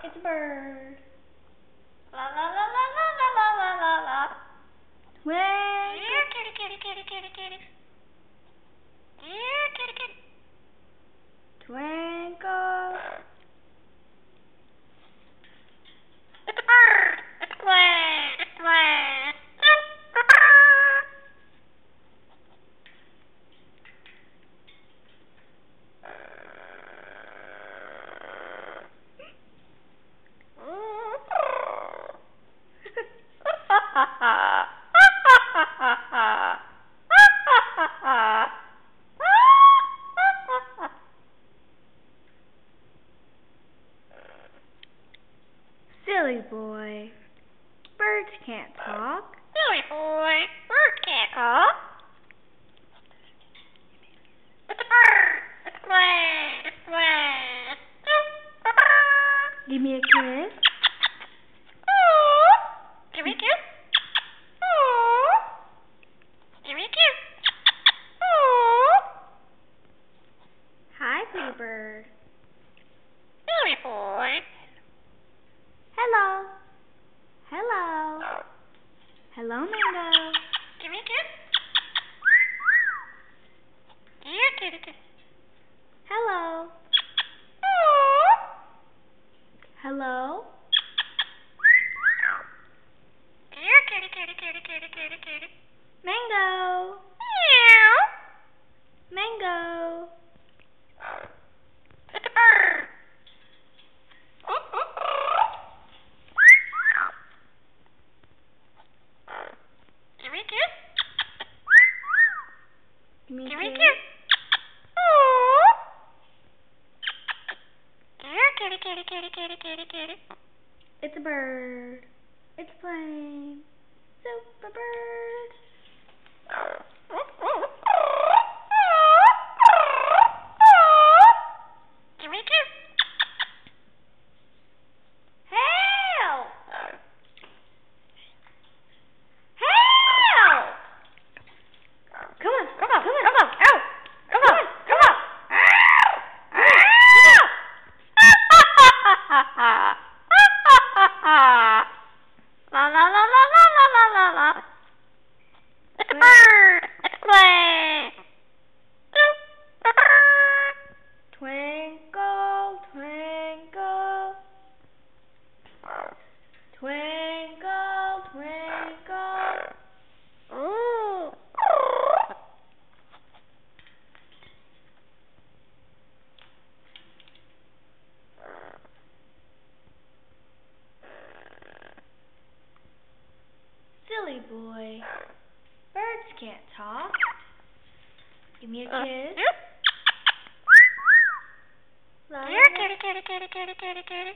It's a bird. La la la la la la la la la la. Twinkle. Here, kitty, kitty, kitty, kitty, kitty. Here, kitty, kitty. Twinkle. It's a bird. It's playing. It's playing. Silly boy. Birds can't talk. Silly boy. Bird can't talk. It's a bird. It's playing. It's playing. Give me a kiss. Give me a kiss. Give me a kiss. Hi, pretty bird. Silly boy. Hello. Hello. Hello, Mango. Give me a kiss. Here, kitty, kitty. Hello. Hello. Here, kitty, kitty, kitty, kitty, kitty, kitty. Mango. Meow. Mango. It's a bird. Give me a kiss. Give me Give a me a kiss. kiss. Here, kitty, kitty, kitty, kitty, kitty, kitty. It's a bird. It's playing. Super bird. Give me a kiss. Help! Help! Come on, come on, come on, come on. Ow! Come on, come on. La la la la la la la la la. It's a bird. It's playing. Twinkle, twinkle. Twinkle, twinkle. Ooh. Silly boy. Birds can't talk. Give me a kiss. La, Here, kitty, kitty, kitty, kitty, kitty, kitty.